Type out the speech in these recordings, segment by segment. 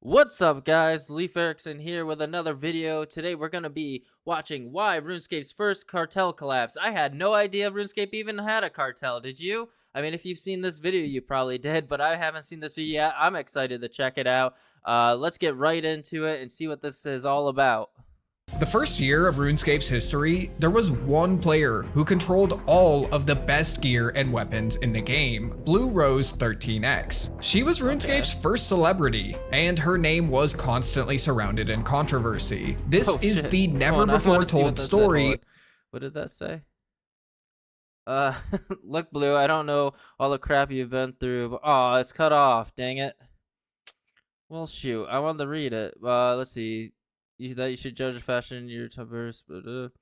What's up, guys? LeifErikson here with another video. Today we're going to be watching why RuneScape's first cartel collapsed. I had no idea RuneScape even had a cartel. Did you? I mean, if you've seen this video, you probably did, but I haven't seen this video yet. I'm excited to check it out. Let's get right into it and see what this is all about. The first year of RuneScape's history, there was one player who controlled all of the best gear and weapons in the game, Blue Rose 13X. She was RuneScape's first celebrity, and her name was constantly surrounded in controversy. This is the never-before-told story. What did that say? Look, Blue, I don't know all the crap you've been through, but oh, it's cut off, dang it. Well, shoot, I wanted to read it. Let's see. That you should judge a fashion YouTubers, but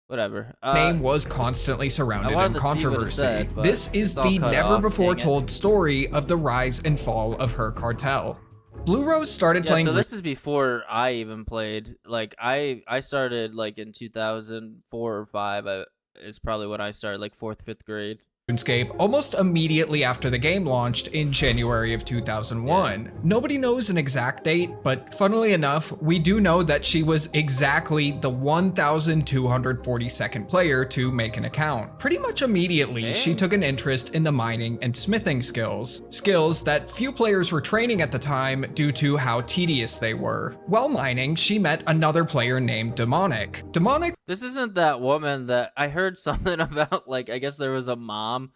whatever. Name was constantly surrounded in controversy. This is the never-before-told story of the rise and fall of her cartel. Blue Rose started playing. So this is before I even played. Like I started like in 2004 or 5. Is probably when I started, like 4th, 5th grade. RuneScape almost immediately after the game launched in January of 2001. Yeah. Nobody knows an exact date, but funnily enough, we do know that she was exactly the 1,242nd player to make an account. Pretty much immediately, she took an interest in the mining and smithing skills that few players were training at the time due to how tedious they were. While mining, she met another player named Demonic. This isn't that woman that I heard something about, like, I guess there was a mom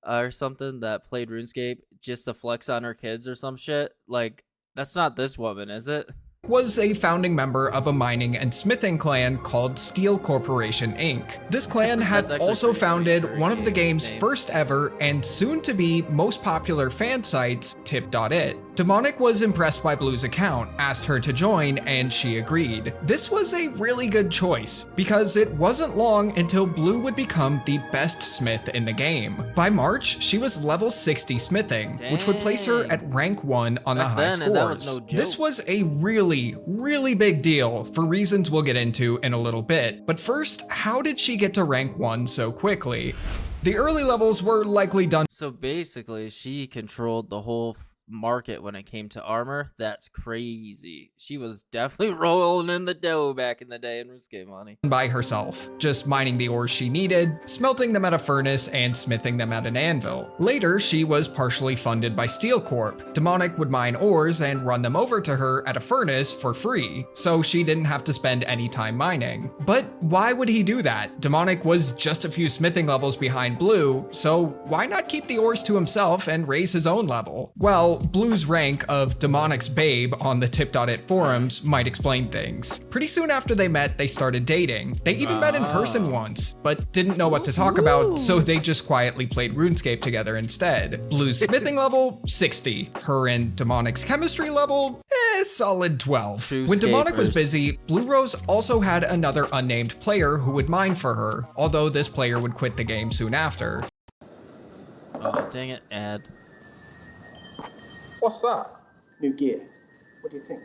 or something that played RuneScape just to flex on her kids or some shit. Like, that's not this woman, is it? Was a founding member of a mining and smithing clan called Steel Corporation Inc. This clan had also founded one of the game's first ever and soon to be most popular fan sites, Tip.it. Demonic was impressed by Blue's account, asked her to join, and she agreed. This was a really good choice, because it wasn't long until Blue would become the best smith in the game. By March, she was level 60 smithing, which would place her at rank 1 on the high scores. This was a really big deal for reasons we'll get into in a little bit. But first, how did she get to rank 1 so quickly? The early levels were likely done. So basically, she controlled the whole market when it came to armor. That's crazy. She was definitely rolling in the dough back in the day in RuneScape money. By herself, just mining the ores she needed, smelting them at a furnace, and smithing them at an anvil. Later, she was partially funded by Steel Corp. Demonic would mine ores and run them over to her at a furnace for free, so she didn't have to spend any time mining. But why would he do that? Demonic was just a few smithing levels behind Blue, so why not keep the ores to himself and raise his own level? Well, Blue's rank of Demonic's babe on the Tip.it forums might explain things. Pretty soon after they met, they started dating. They even met in person once, but didn't know what to talk about, so they just quietly played RuneScape together instead. Blue's smithing level, 60. Her and Demonic's chemistry level, solid 12. When Demonic was busy, Blue Rose also had another unnamed player who would mine for her, although this player would quit the game soon after. Oh, dang it, ad. What's that? New gear. What do you think?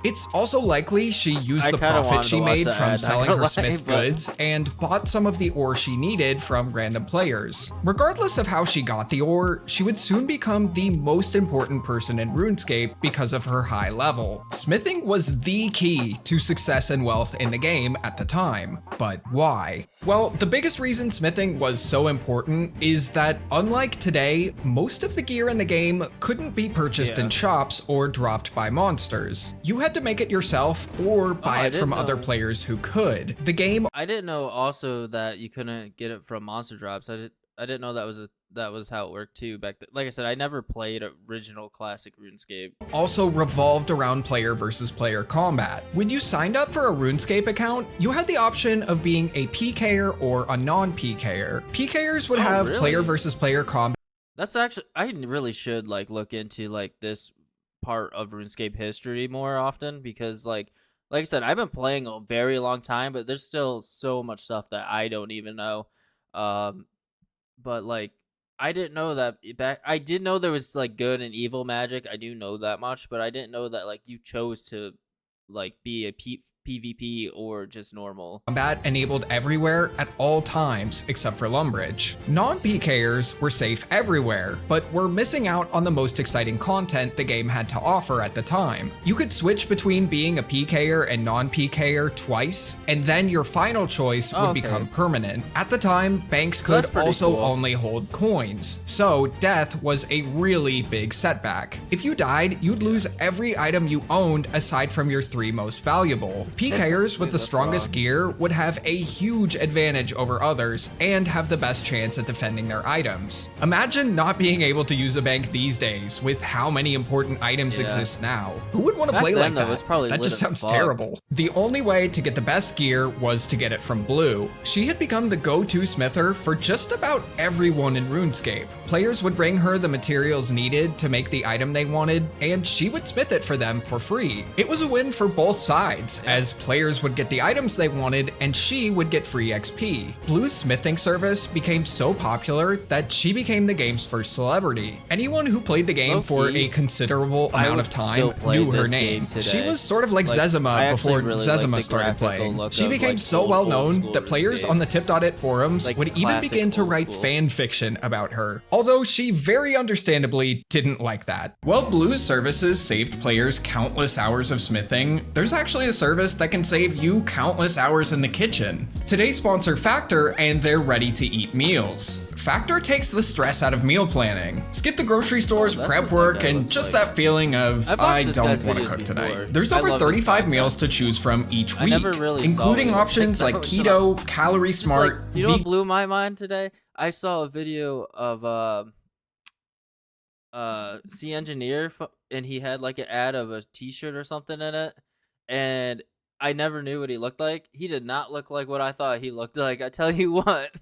It's also likely she used the profit she made from selling her smith goods and bought some of the ore she needed from random players. Regardless of how she got the ore, she would soon become the most important person in RuneScape because of her high level. Smithing was the key to success and wealth in the game at the time. But why? Well, the biggest reason smithing was so important is that, unlike today, most of the gear in the game couldn't be purchased in shops or dropped by monsters. You had to make it yourself or buy it from other players who could. The game. I didn't know also that you couldn't get it from monster drops. I didn't know that was how it worked too back then. Like I said, I never played original classic RuneScape. Also revolved around player versus player combat. When you signed up for a RuneScape account, you had the option of being a PKer or a non-PKer. PKers would have player versus player combat. That's actually, I really should like look into like this part of RuneScape history more often, because like I said, I've been playing a very long time, but there's still so much stuff that I don't even know. But like I didn't know that I did know there was like good and evil magic. I do know that much, but I didn't know that like you chose to like be a PvP or just normal. Combat enabled everywhere at all times except for Lumbridge. Non-PKers were safe everywhere, but were missing out on the most exciting content the game had to offer at the time. You could switch between being a PKer and non-PKer twice, and then your final choice would become permanent. At the time, banks could also only hold coins, so death was a really big setback. If you died, you'd lose every item you owned aside from your 3 most valuable. PKers with the strongest gear would have a huge advantage over others and have the best chance at defending their items. Imagine not being able to use a bank these days with how many important items exist now. Who would want to play like that? That just sounds terrible. The only way to get the best gear was to get it from Blue. She had become the go-to smither for just about everyone in RuneScape. Players would bring her the materials needed to make the item they wanted, and she would smith it for them for free. It was a win for both sides, as players would get the items they wanted and she would get free XP. Blue's smithing service became so popular that she became the game's first celebrity. Anyone who played the game for a considerable amount of time knew her name. She was sort of like Zezima before Zezima started playing. She became so well known that players on the Tip.it forums would even begin to write fan fiction about her, although she very understandably didn't like that. While Blue's services saved players countless hours of smithing, there's actually a service that can save you countless hours in the kitchen. Today's sponsor Factor, and they're ready-to-eat meals. Factor takes the stress out of meal planning. Skip the grocery store's prep work and just that feeling of, I don't want to cook today. There's over 35 meals to choose from each week, including options like keto, calorie smart. You know what blew my mind today? I saw a video of C Engineer, and he had like an ad of a t-shirt or something in it, and I never knew what he looked like. He did not look like what I thought he looked like. I tell you what.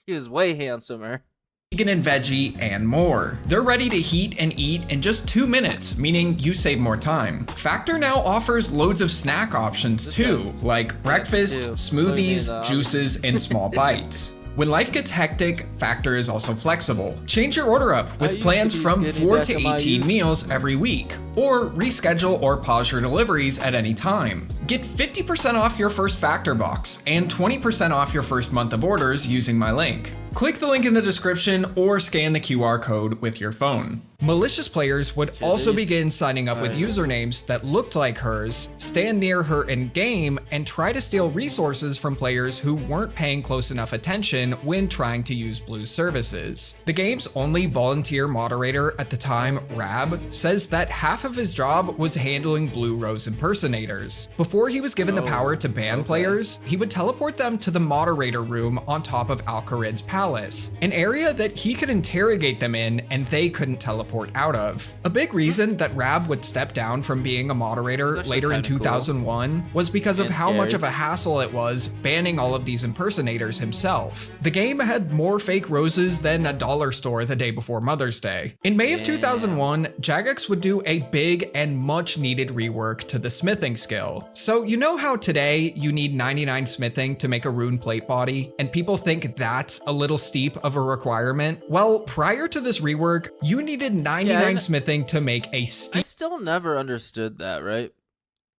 He was way handsomer. Vegan and veggie, and more. They're ready to heat and eat in just 2 minutes, meaning you save more time. Factor now offers loads of snack options too, like breakfast, smoothies, juices, and small bites. When life gets hectic, Factor is also flexible. Change your order up with plans from 4 to 18 meals every week, or reschedule or pause your deliveries at any time. Get 50% off your first Factor box and 20% off your first month of orders using my link. Click the link in the description or scan the QR code with your phone. Malicious players would also begin signing up with usernames that looked like hers, stand near her in game, and try to steal resources from players who weren't paying close enough attention when trying to use Blue's services. The game's only volunteer moderator at the time, Rab, says that half of his job was handling Blue Rose impersonators. Before he was given the power to ban players, he would teleport them to the moderator room on top of Al-Kharid's palace, an area that he could interrogate them in and they couldn't teleport out of. A big reason that Rab would step down from being a moderator later in 2001 was because of how much of a hassle it was banning all of these impersonators himself. The game had more fake roses than a dollar store the day before Mother's Day. In May of 2001, Jagex would do a big and much needed rework to the smithing skill. So you know how today you need 99 smithing to make a rune plate body, and people think that's a little steep of a requirement? Well, prior to this rework, you needed 99 smithing to make a I still never understood that, right?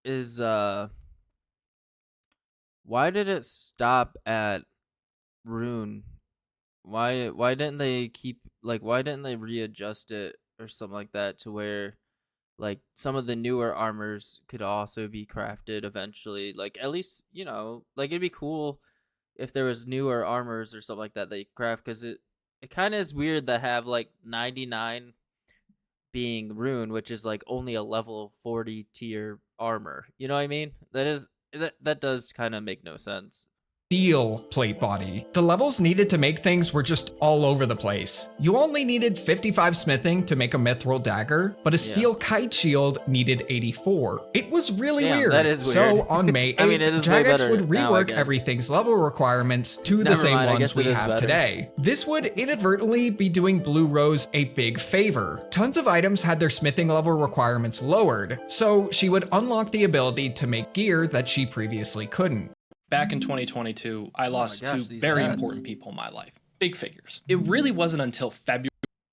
Is why did it stop at rune? Why didn't they why didn't they readjust it or something like that to where like some of the newer armors could also be crafted eventually? Like at least, you know, like it'd be cool if there was newer armors or something like that you could craft, because it kind of is weird to have like 99 being rune, which is like only a level 40 tier armor. You know what I mean? That does kind of make no sense. Steel plate body. The levels needed to make things were just all over the place. You only needed 55 smithing to make a mithril dagger, but a steel kite shield needed 84. It was really weird. That is weird. So on May 8th, Jagex would rework everything's level requirements to the same ones we have today. This would inadvertently be doing Blue Rose a big favor. Tons of items had their smithing level requirements lowered, so she would unlock the ability to make gear that she previously couldn't. Back in 2022, I lost two very important people in my life. Big figures. It really wasn't until February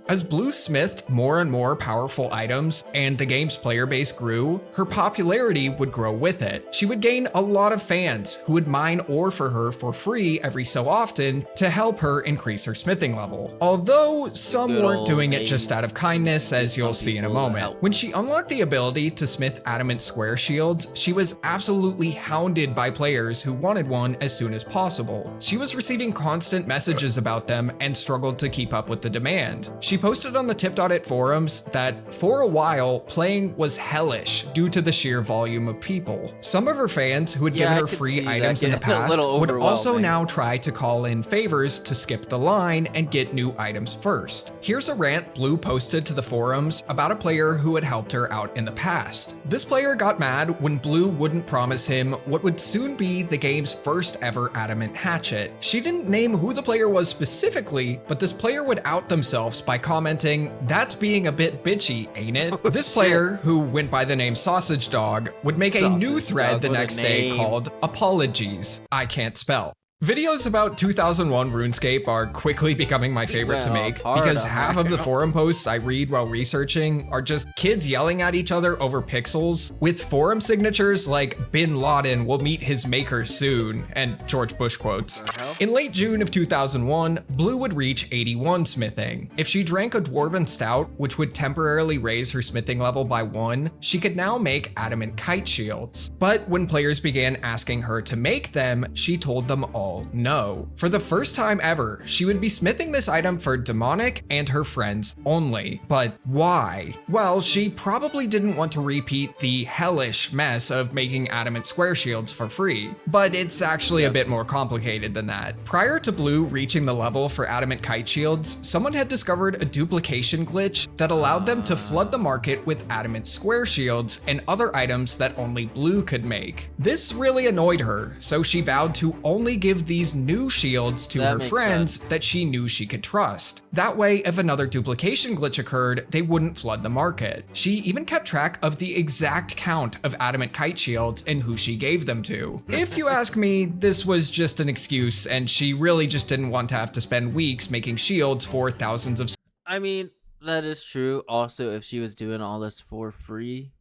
As Blue smithed more and more powerful items and the game's player base grew, her popularity would grow with it. She would gain a lot of fans who would mine ore for her for free every so often to help her increase her smithing level. Although some weren't doing it just out of kindness, as you'll see in a moment. When she unlocked the ability to smith adamant square shields, she was absolutely hounded by players who wanted one as soon as possible. She was receiving constant messages about them and struggled to keep up with the demand. She posted on the Tip.it forums that for a while, playing was hellish due to the sheer volume of people. Some of her fans who had given her free items in the past would also now try to call in favors to skip the line and get new items first. Here's a rant Blue posted to the forums about a player who had helped her out in the past. This player got mad when Blue wouldn't promise him what would soon be the game's first ever adamant hatchet. She didn't name who the player was specifically, but this player would out themselves by commenting, "That's being a bit bitchy, ain't it?" This player, who went by the name Sausage Dog, would make a new thread the next day called Apologies. I can't spell. Videos about 2001 RuneScape are quickly becoming my favorite to make because half of the forum posts I read while researching are just kids yelling at each other over pixels with forum signatures like "Bin Laden will meet his maker soon" and George Bush quotes. In late June of 2001, Blue would reach 81 smithing. If she drank a dwarven stout, which would temporarily raise her smithing level by 1, she could now make adamant kite shields. But when players began asking her to make them, she told them all no. For the first time ever, she would be smithing this item for Demonic and her friends only. But why? Well, she probably didn't want to repeat the hellish mess of making adamant square shields for free. But it's actually a bit more complicated than that. Prior to Blue reaching the level for adamant kite shields, someone had discovered a duplication glitch that allowed them to flood the market with adamant square shields and other items that only Blue could make. This really annoyed her, so she vowed to only give these new shields to her friends that she knew she could trust. That way, if another duplication glitch occurred, they wouldn't flood the market. She even kept track of the exact count of adamant kite shields and who she gave them to. If you ask me, this was just an excuse, and she really just didn't want to have to spend weeks making shields for thousands of. I mean, that is true. Also, if she was doing all this for free,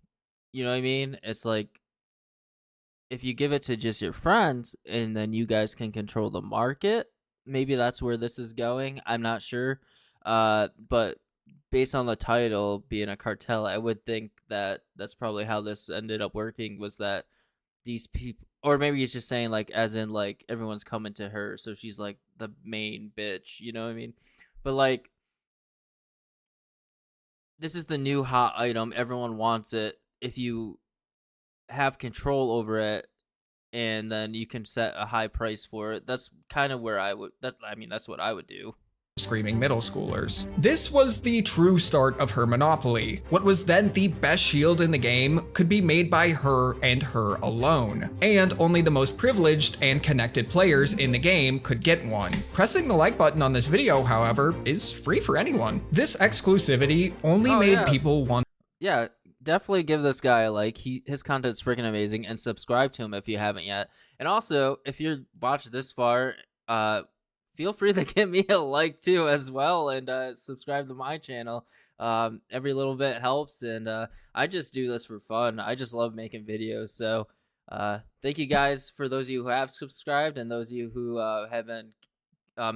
you know what I mean? It's like, if you give it to just your friends and then you guys can control the market, maybe that's where this is going. I'm not sure. But based on the title being a cartel, I would think that that's probably how this ended up working, was that these people, or maybe he's just saying like, as in like everyone's coming to her. So she's like the main bitch, you know what I mean? But like, this is the new hot item. Everyone wants it. If you have control over it and then you can set a high price for it, that's kind of where that's what I would do. Screaming middle schoolers. This was the true start of her monopoly. What was then the best shield in the game could be made by her and her alone, and only the most privileged and connected players in the game could get one. Pressing the like button on this video, however, is free for anyone. This exclusivity only made people want. Yeah, definitely give this guy a like. His content's freaking amazing, and subscribe to him if you haven't yet. And also, if you're watched this far, feel free to give me a like too as well, and subscribe to my channel. Every little bit helps, and I just do this for fun. I just love making videos. So thank you guys for those of you who have subscribed, and those of you who have been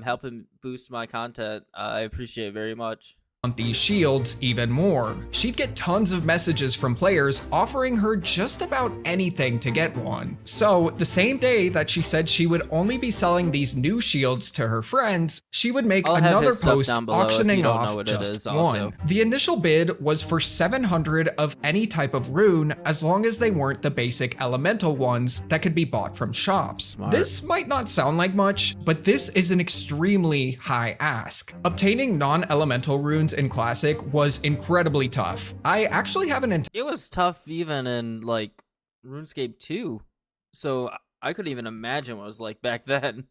helping boost my content. I appreciate it very much. These shields even more. She'd get tons of messages from players offering her just about anything to get one. So the same day that she said she would only be selling these new shields to her friends, she would make another post auctioning off just one. The initial bid was for 700 of any type of rune, as long as they weren't the basic elemental ones that could be bought from shops. This might not sound like much, but this is an extremely high ask. Obtaining non-elemental runes in Classic was incredibly tough. I actually have it was tough even in like RuneScape 2, so I couldn't even imagine what it was like back then.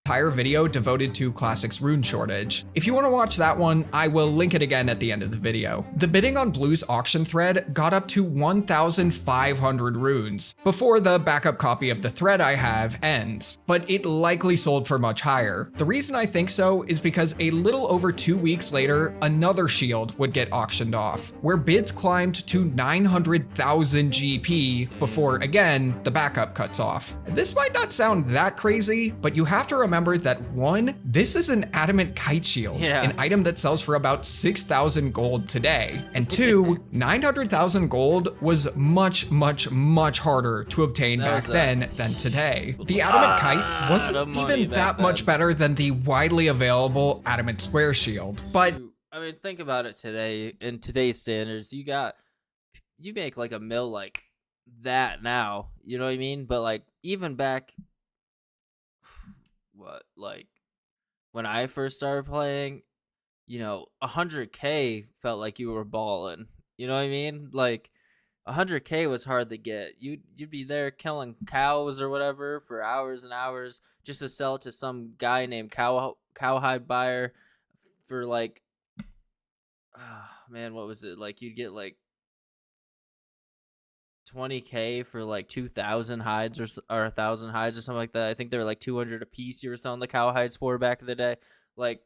entire video devoted to Classic's rune shortage. If you want to watch that one, I will link it again at the end of the video. The bidding on Blue's auction thread got up to 1,500 runes before the backup copy of the thread I have ends, but it likely sold for much higher. The reason I think so is because a little over 2 weeks later, another shield would get auctioned off, where bids climbed to 900,000 GP before, again, the backup cuts off. This might not sound that crazy, but you have to remember that one, this is an adamant kite shield, an item that sells for about 6,000 gold today, and two, 900,000 gold was much harder to obtain back then than today. The adamant kite wasn't even that much better than the widely available adamant square shield, but I mean, think about it today. In today's standards, you make like a mill like that now, you know what I mean? But like even back, like when I first started playing, 100K felt like you were balling. You know what I mean? Like 100K was hard to get. You'd be there killing cows or whatever for hours and hours just to sell it to some guy named cowhide buyer for like, man, what was it? Like you'd get like 20K for like 2,000 hides or 1,000 hides or something like that. I think they were like 200 a piece you were selling the cow hides for back in the day. Like,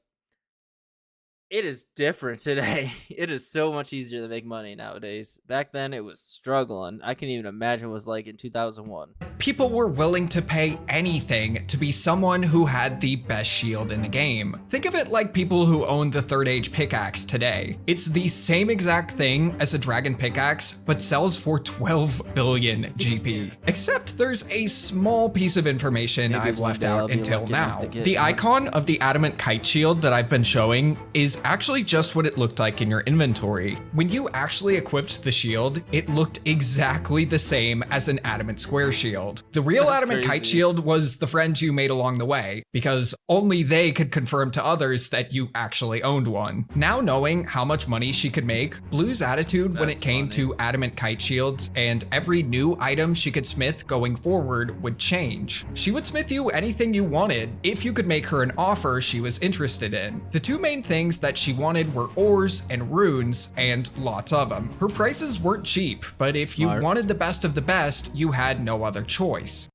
it is different today. It is so much easier to make money nowadays. Back then, it was struggling. I can't even imagine what it was like in 2001. People were willing to pay anything to be someone who had the best shield in the game. Think of it like people who own the Third Age pickaxe today. It's the same exact thing as a dragon pickaxe, but sells for 12 billion GP. Except there's a small piece of information I've left out until now. The icon of the adamant kite shield that I've been showing is actually just what it looked like in your inventory. When you actually equipped the shield, it looked exactly the same as an adamant square shield. The real adamant kite shield was the friends you made along the way, because only they could confirm to others that you actually owned one. Now knowing how much money she could make, Blue's attitude when it came to adamant kite shields and every new item she could smith going forward would change. She would smith you anything you wanted if you could make her an offer she was interested in. The two main things that she wanted were ores and runes, and lots of them. Her prices weren't cheap, but if you wanted the best of the best, you had no other choice.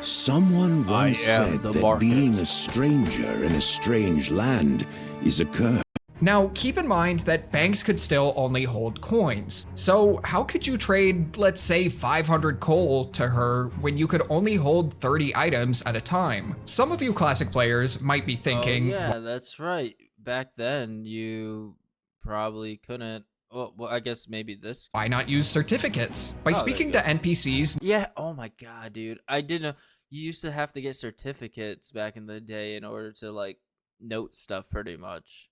Someone once said that being a stranger in a strange land is a curse. Now, keep in mind that banks could still only hold coins. So how could you trade, let's say, 500 coal to her when you could only hold 30 items at a time? Some of you classic players might be thinking, yeah, that's right. Back then, you probably couldn't. Well, I guess maybe this. Why not use certificates? By speaking to NPCs. Yeah, oh my god, dude. I didn't know. You used to have to get certificates back in the day in order to, like, note stuff pretty much.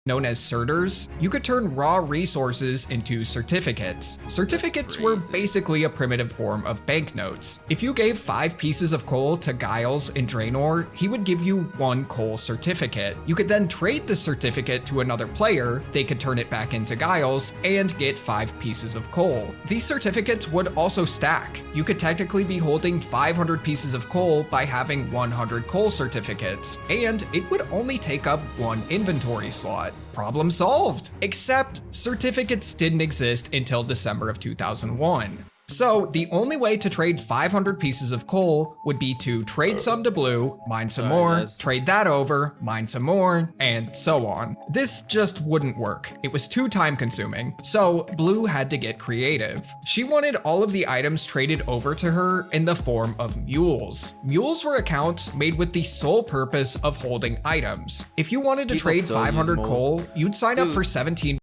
Known as certers, you could turn raw resources into certificates. Certificates were basically a primitive form of banknotes. If you gave 5 pieces of coal to Giles in Draenor, he would give you 1 coal certificate. You could then trade the certificate to another player, they could turn it back into Giles, and get 5 pieces of coal. These certificates would also stack. You could technically be holding 500 pieces of coal by having 100 coal certificates, and it would only take up 1 inventory slot. Problem solved! Except certificates didn't exist until December of 2001. So the only way to trade 500 pieces of coal would be to trade some to Blue, mine some more, trade that over, mine some more, and so on. This just wouldn't work. It was too time consuming. So Blue had to get creative. She wanted all of the items traded over to her in the form of mules. Mules were accounts made with the sole purpose of holding items. If you wanted to trade 500 coal, you'd sign up for 17.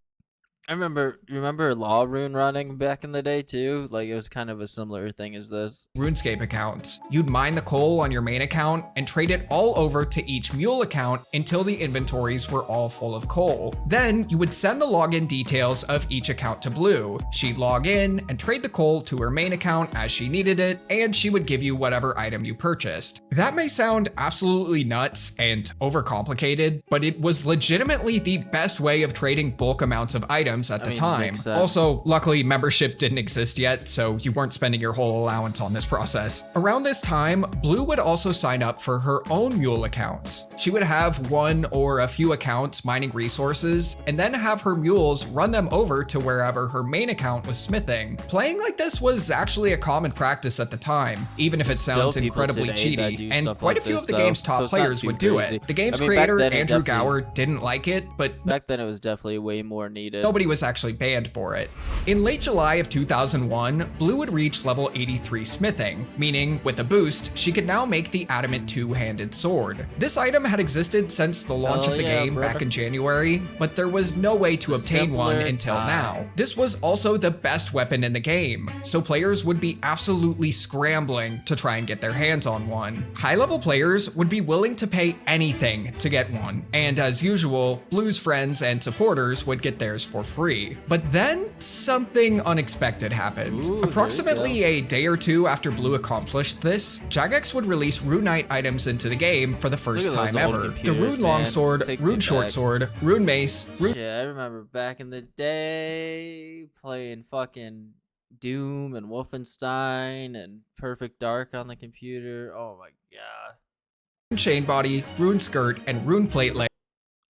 I remember Law Rune running back in the day too. Like it was kind of a similar thing as this. RuneScape accounts. You'd mine the coal on your main account and trade it all over to each mule account until the inventories were all full of coal. Then you would send the login details of each account to Blue. She'd log in and trade the coal to her main account as she needed it, and she would give you whatever item you purchased. That may sound absolutely nuts and overcomplicated, but it was legitimately the best way of trading bulk amounts of items items at the makes time. sense. Also, luckily membership didn't exist yet, so you weren't spending your whole allowance on this process. Around this time, Blue would also sign up for her own mule accounts. She would have one or a few accounts mining resources, and then have her mules run them over to wherever her main account was smithing. Playing like this was actually a common practice at the time, even if it sounds incredibly cheaty, and quite a few of the game's top players would do it. The game's creator, Andrew Gower, didn't like it, but back then it was definitely way more needed. Nobody was actually banned for it. In late July of 2001, Blue would reach level 83 smithing, meaning with a boost, she could now make the adamant two-handed sword. This item had existed since the launch of the game back in January, but there was no way to obtain one until now. This was also the best weapon in the game, so players would be absolutely scrambling to try and get their hands on one. High-level players would be willing to pay anything to get one, and as usual, Blue's friends and supporters would get theirs for free. But then something unexpected happened. Approximately a day or two after Blue accomplished this, Jagex would release Rune Knight items into the game for the first time ever. The Rune Longsword, Rune Shortsword, Rune Mace, Rune... Shit, I remember back in the day playing fucking Doom and Wolfenstein and Perfect Dark on the computer. Oh my god. Chain Body, Rune Skirt, and Rune Plate Leg.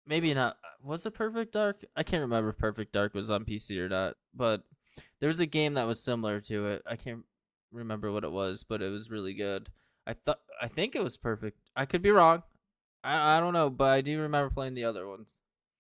Maybe not. Was it Perfect Dark? I can't remember if Perfect Dark was on PC or not, but there was a game that was similar to it. I can't remember what it was, but it was really good. I think it was Perfect. I could be wrong. I don't know, but I do remember playing the other ones.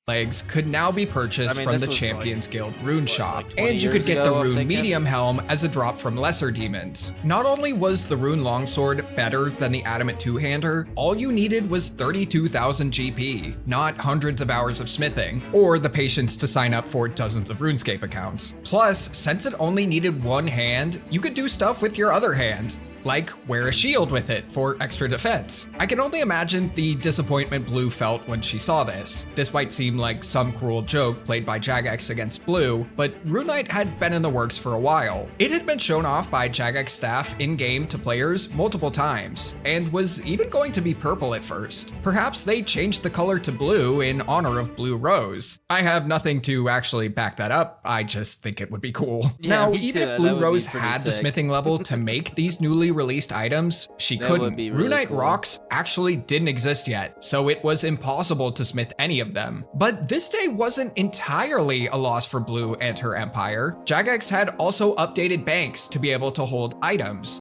Legs could now be purchased from the Champions Guild rune shop, like and you could get the Rune thinking? Medium Helm as a drop from lesser demons. Not only was the Rune Longsword better than the Adamant two-hander, all you needed was 32,000 GP, not hundreds of hours of smithing, or the patience to sign up for dozens of RuneScape accounts. Plus, since it only needed one hand, you could do stuff with your other hand, like wear a shield with it for extra defense. I can only imagine the disappointment Blue felt when she saw this. This might seem like some cruel joke played by Jagex against Blue, but Rune Knight had been in the works for a while. It had been shown off by Jagex staff in-game to players multiple times, and was even going to be purple at first. Perhaps they changed the color to blue in honor of Blue Rose. I have nothing to actually back that up, I just think it would be cool. Yeah, now, even if Blue Rose had the smithing level to make these newly released items, she couldn't. Really Rune Knight cool. rocks actually didn't exist yet, so it was impossible to smith any of them. But this day wasn't entirely a loss for Blue and her empire. Jagex had also updated banks to be able to hold items.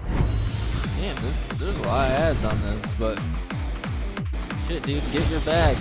Man, there's a lot of ads on this, but shit, dude, get your bag.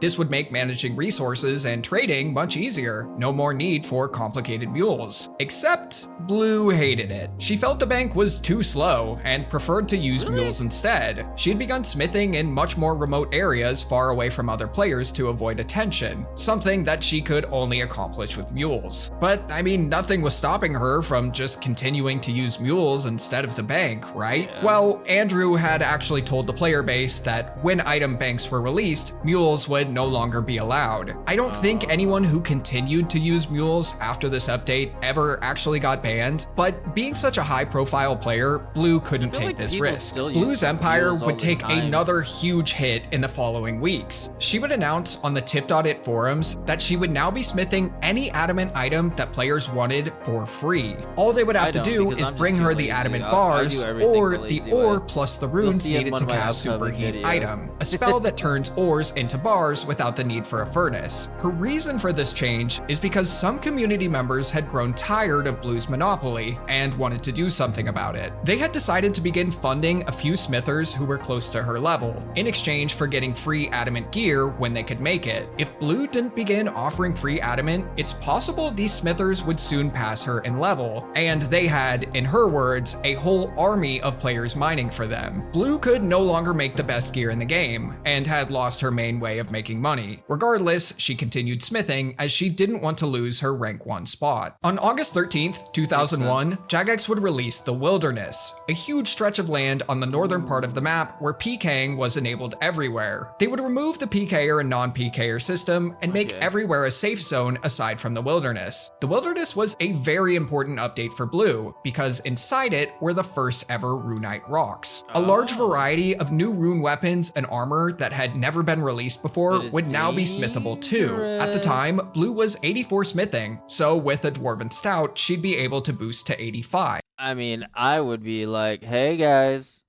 This would make managing resources and trading much easier. No more need for complicated mules. Except Blue hated it. She felt the bank was too slow and preferred to use mules instead. She had begun smithing in much more remote areas far away from other players to avoid attention, something that she could only accomplish with mules. But I mean, nothing was stopping her from just continuing to use mules instead of the bank, right? Yeah. Well, Andrew had actually told the player base that when item banks were released, mules would no longer be allowed. I don't think anyone who continued to use mules after this update ever actually got banned, but being such a high-profile player, Blue couldn't take like this people risk. still use Blue's empire mules all would the take time. another huge hit in the following weeks. She would announce on the tip.it forums that she would now be smithing any adamant item that players wanted for free. All they would have to do is bring her the adamant bars or the ore plus the runes see in needed one to of my cast upcoming superheat videos. item, a spell that turns ores into bars without the need for a furnace. Her reason for this change is because some community members had grown tired of Blue's monopoly and wanted to do something about it. They had decided to begin funding a few smithers who were close to her level, in exchange for getting free adamant gear when they could make it. If Blue didn't begin offering free adamant, it's possible these smithers would soon pass her in level, and they had, in her words, a whole army of players mining for them. Blue could no longer make the best gear in the game, and had lost her main way of making money. Regardless, she continued smithing as she didn't want to lose her rank 1 spot. On August 13th, 2001, Jagex would release the Wilderness, a huge stretch of land on the northern part of the map where PKing was enabled everywhere. They would remove the PKer and non-PKer system and make everywhere a safe zone aside from the Wilderness. The Wilderness was a very important update for Blue because inside it were the first ever Rune Knight rocks. A large variety of new rune weapons and armor that had never been released before armor is would now be smithable too. At the time, Blue was 84 smithing, so with a Dwarven Stout, she'd be able to boost to 85. I mean, I would be like, hey guys,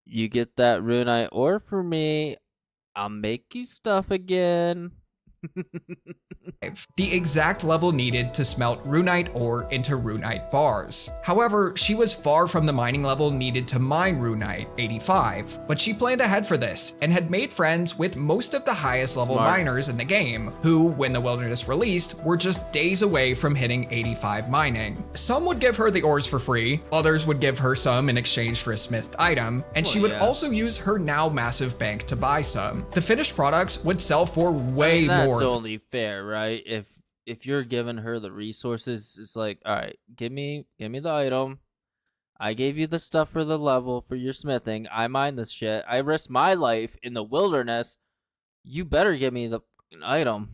you get that runite ore for me, I'll make you stuff again. The exact level needed to smelt runite ore into runite bars. However, she was far from the mining level needed to mine runite, 85, but she planned ahead for this and had made friends with most of the highest level miners in the game, who, when the wilderness released, were just days away from hitting 85 mining. Some would give her the ores for free, others would give her some in exchange for a smithed item, and she would also use her now massive bank to buy some. The finished products would sell for way more. That's only fair, right? If you're giving her the resources, it's like, all right, give me the item. I gave you the stuff for the level for your smithing. I mine this shit. I risked my life in the wilderness. You better give me the item.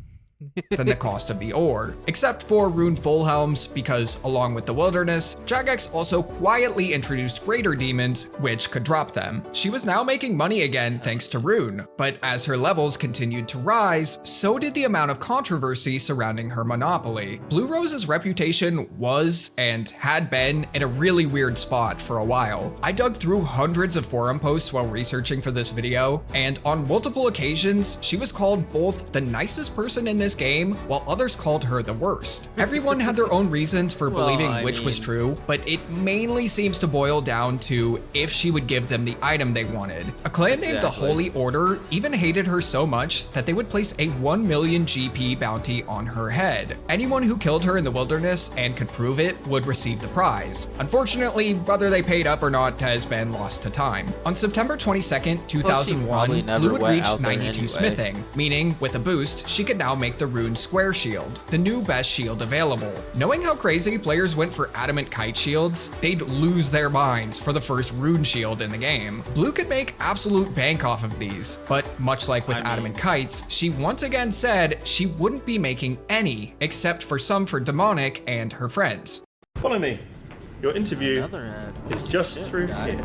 Than the cost of the ore, except for Rune Fullhelms, because along with the wilderness, Jagex also quietly introduced greater demons, which could drop them. She was now making money again thanks to Rune, but as her levels continued to rise, so did the amount of controversy surrounding her monopoly. Blue Rose's reputation was, and had been, in a really weird spot for a while. I dug through hundreds of forum posts while researching for this video, and on multiple occasions, she was called both the nicest person in this game, while others called her the worst. Everyone had their own reasons for believing which was true, but it mainly seems to boil down to if she would give them the item they wanted. A clan named the Holy Order even hated her so much that they would place a 1 million GP bounty on her head. Anyone who killed her in the wilderness and could prove it would receive the prize. Unfortunately, whether they paid up or not has been lost to time. On September 22nd, 2001, Blue would reach 92 smithing, meaning with a boost, she could now make the Rune Square Shield, the new best shield available. Knowing how crazy players went for adamant kite shields, they'd lose their minds for the first Rune Shield in the game. Blue could make absolute bank off of these, but much like with adamant kites, she once again said she wouldn't be making any, except for some for Demonic and her friends. Follow me. Your interview is just through here.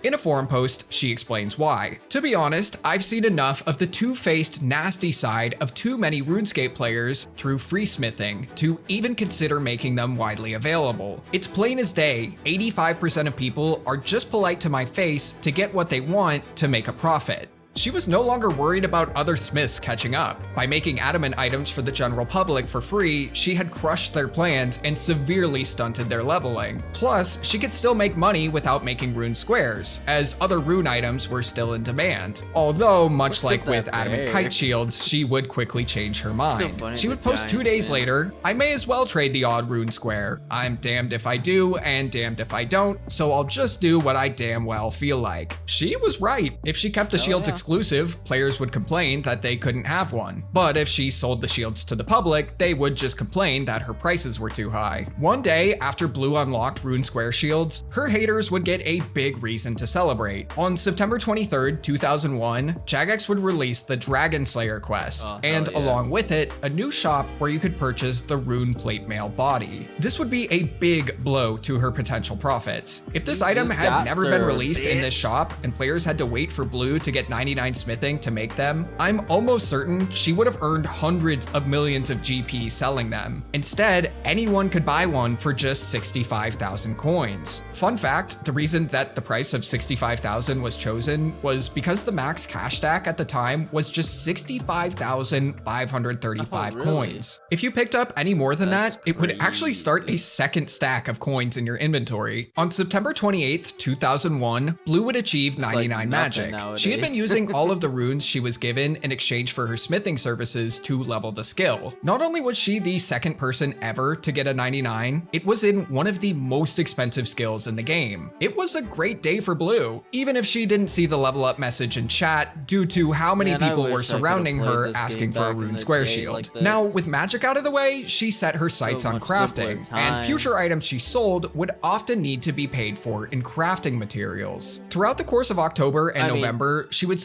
In a forum post, she explains why. To be honest, I've seen enough of the two-faced, nasty side of too many RuneScape players through free smithing to even consider making them widely available. It's plain as day, 85% of people are just polite to my face to get what they want to make a profit. She was no longer worried about other smiths catching up. By making adamant items for the general public for free, she had crushed their plans and severely stunted their leveling. Plus, she could still make money without making rune squares, as other rune items were still in demand. Although, much like with adamant kite shields, she would quickly change her mind. She would post 2 days later, "I may as well trade the odd rune square. I'm damned if I do and damned if I don't, so I'll just do what I damn well feel like." She was right. If she kept the shields exclusive, players would complain that they couldn't have one. But if she sold the shields to the public, they would just complain that her prices were too high. One day after Blue unlocked Rune Square shields, her haters would get a big reason to celebrate. On September 23rd, 2001, Jagex would release the Dragon Slayer quest, and along with it, a new shop where you could purchase the Rune Plate Mail body. This would be a big blow to her potential profits. If this item had never been released in this shop and players had to wait for Blue to get 99 smithing to make them, I'm almost certain she would have earned hundreds of millions of GP selling them. Instead, anyone could buy one for just 65,000 coins. Fun fact, the reason that the price of 65,000 was chosen was because the max cash stack at the time was just 65,535 coins. If you picked up any more than that, it would actually start a second stack of coins in your inventory. On September 28th, 2001, Blue would achieve 99 magic. She had been using all of the runes she was given in exchange for her smithing services to level the skill. Not only was she the second person ever to get a 99, it was in one of the most expensive skills in the game. It was a great day for Blue, even if she didn't see the level up message in chat due to how many people were surrounding her asking for a Rune Square shield. Now, with magic out of the way, she set her sights on crafting, and future items she sold would often need to be paid for in crafting materials. Throughout the course of October and November, she would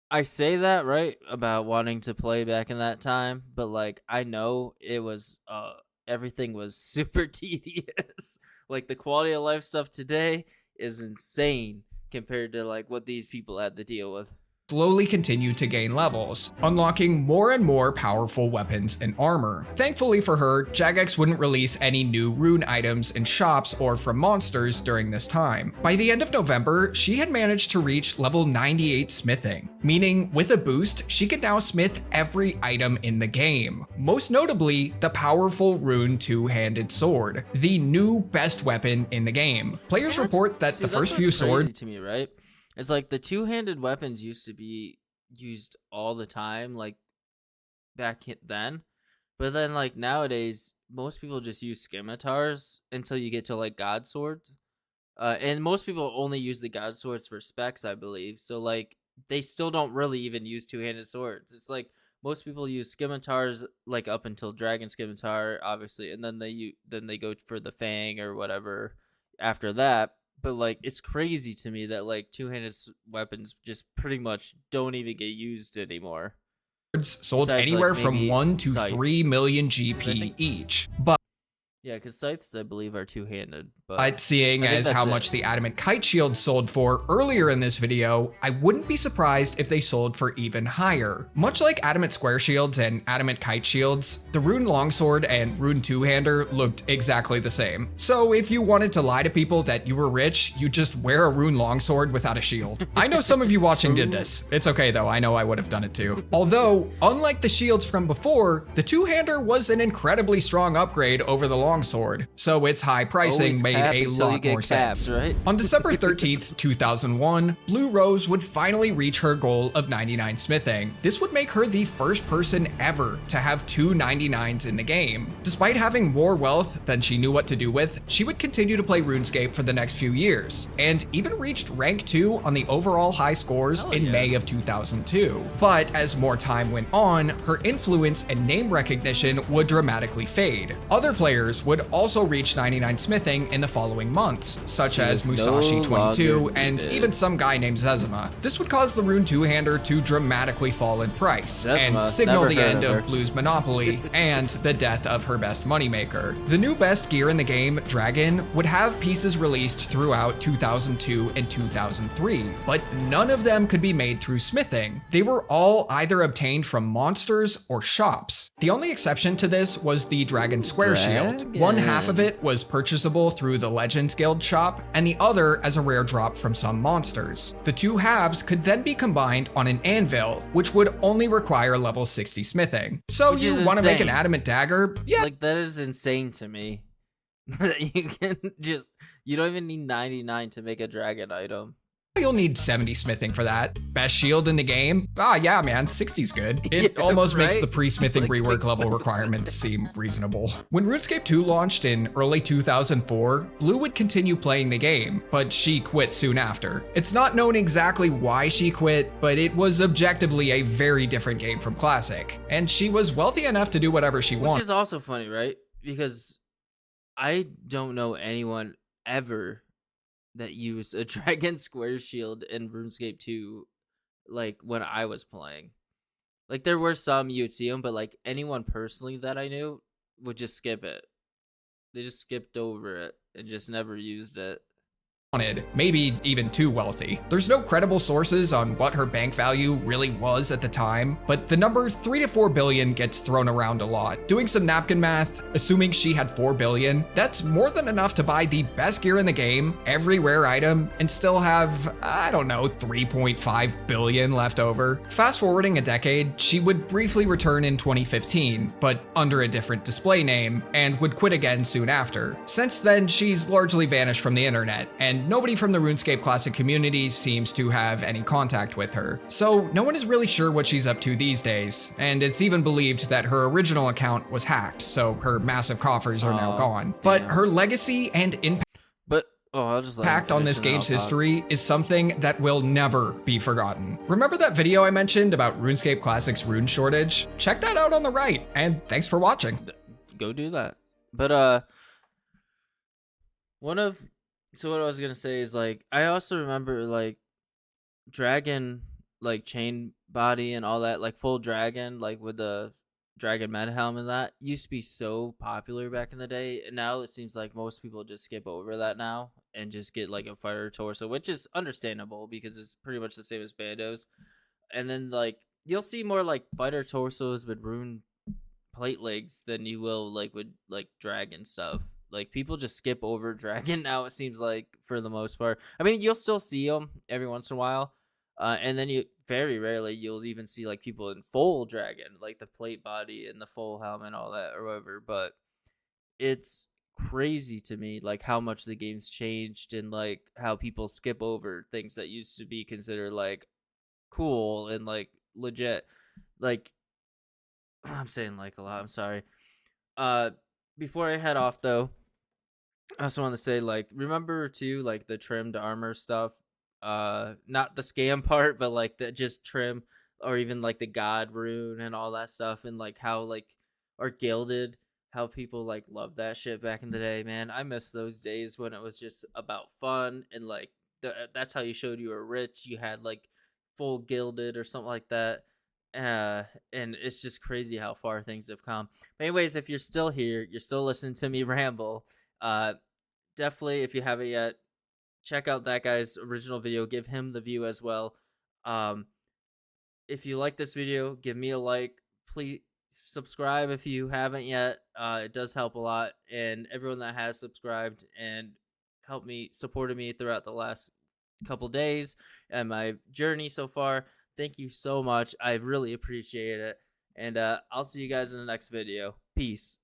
I say that, right, about wanting to play back in that time, but like I know it was everything was super tedious. Like the quality of life stuff today is insane compared to like what these people had to deal with. Slowly continued to gain levels, unlocking more and more powerful weapons and armor. Thankfully for her, Jagex wouldn't release any new rune items in shops or from monsters during this time. By the end of November, she had managed to reach level 98 smithing, meaning with a boost, she could now smith every item in the game. Most notably, the powerful rune two-handed sword, the new best weapon in the game. Players report that the first few swords to me, right? It's like the two-handed weapons used to be used all the time, like back then. But then, like nowadays, most people just use scimitars until you get to like god swords. And most people only use the god swords for specs, I believe. So like they still don't really even use two-handed swords. It's like most people use scimitars like up until dragon scimitar, obviously, and then they go for the fang or whatever after that. But like it's crazy to me that like two-handed weapons just pretty much don't even get used anymore. Sold Besides, anywhere like, from 1 to scythes. 3 million GP each. But Yeah, because scythes, I believe, are two-handed. But seeing I think as how that's much it. the adamant kite shield sold for earlier in this video, I wouldn't be surprised if they sold for even higher. Much like adamant square shields and adamant kite shields, the rune longsword and rune two-hander looked exactly the same. So if you wanted to lie to people that you were rich, you just wear a rune longsword without a shield. I know some of you watching did this. It's okay though, I know I would have done it too. Although, unlike the shields from before, the two-hander was an incredibly strong upgrade over the longsword, so its high pricing Always made cap a until you lot get more capped, sense. right? On December 13th, 2001, Blue Rose would finally reach her goal of 99 smithing. This would make her the first person ever to have two 99s in the game. Despite having more wealth than she knew what to do with, she would continue to play RuneScape for the next few years, and even reached rank 2 on the overall high scores in May of 2002. But as more time went on, her influence and name recognition would dramatically fade. Other players would also reach 99 smithing in the following months, such as is no Musashi22 longer and needed. even some guy named Zezima. This would cause the rune two-hander to dramatically fall in price and Zezima, signal never the heard end of of her. Blue's monopoly and the death of her best moneymaker. The new best gear in the game, Dragon, would have pieces released throughout 2002 and 2003, but none of them could be made through smithing. They were all either obtained from monsters or shops. The only exception to this was the Dragon Square Shield. One half of it was purchasable through the Legends Guild shop, and the other as a rare drop from some monsters. The two halves could then be combined on an anvil, which would only require level 60 smithing. So Which you is want to make an insane. adamant dagger? Yeah, Like that is insane to me. That you don't even need 99 to make a dragon item. you'll need 70 smithing for that. Best shield in the game? Ah, yeah, man, 60's good. It Yeah, almost makes right? the pre-smithing Like, rework makes level no requirements sense. seem reasonable. When RuneScape 2 launched in early 2004, Blue would continue playing the game, but she quit soon after. It's not known exactly why she quit, but it was objectively a very different game from Classic, and she was wealthy enough to do whatever she Which wanted. is also funny, right? Because I don't know anyone ever that used a dragon square shield in RuneScape 2 like when I was playing. Like there were some you'd see them, but like anyone personally that I knew would just skip it. They just skipped over it and just never used it. Maybe even too wealthy. There's no credible sources on what her bank value really was at the time, but the number 3 to 4 billion gets thrown around a lot. Doing some napkin math, assuming she had 4 billion, that's more than enough to buy the best gear in the game, every rare item, and still have, I don't know, 3.5 billion left over. Fast forwarding a decade, she would briefly return in 2015, but under a different display name, and would quit again soon after. Since then, she's largely vanished from the internet, and nobody from the RuneScape Classic community seems to have any contact with her. So no one is really sure what she's up to these days, and it's even believed that her original account was hacked, so her massive coffers are now gone. But her legacy and I'll just let him impact on finish this and then game's I'll talk. history is something that will never be forgotten. Remember that video I mentioned about RuneScape Classic's rune shortage? Check that out on the right, and thanks for watching. Go do that. But so what I was gonna say is like I also remember like dragon like chain body and all that, like full dragon, like with the Dragon Med Helm and that used to be so popular back in the day, and now it seems like most people just skip over that now and just get like a fighter torso, which is understandable because it's pretty much the same as bandos. And then like you'll see more like fighter torsos with rune plate legs than you will like with like dragon stuff. Like people just skip over dragon now, it seems like, for the most part. I mean, you'll still see them every once in a while, and then you very rarely you'll even see like people in full dragon, like the plate body and the full helmet and all that or whatever. But it's crazy to me like how much the game's changed and like how people skip over things that used to be considered like cool and like legit. Like I'm saying like a lot, I'm sorry. Before I head off though, I also want to say, like, remember too, like the trimmed armor stuff. Not the scam part, but like the just trim, or even like the god rune and all that stuff, and like how like or gilded, how people like love that shit back in the day. Man, I miss those days when it was just about fun and like that's how you showed you were rich. You had like full gilded or something like that. And it's just crazy how far things have come. But anyways, if you're still here, you're still listening to me ramble. Definitely, if you haven't yet, check out that guy's original video. Give him the view as well. If you like this video, give me a like. Please subscribe if you haven't yet. It does help a lot. And everyone that has subscribed and supported me throughout the last couple days and my journey so far, thank you so much. I really appreciate it. And I'll see you guys in the next video. Peace.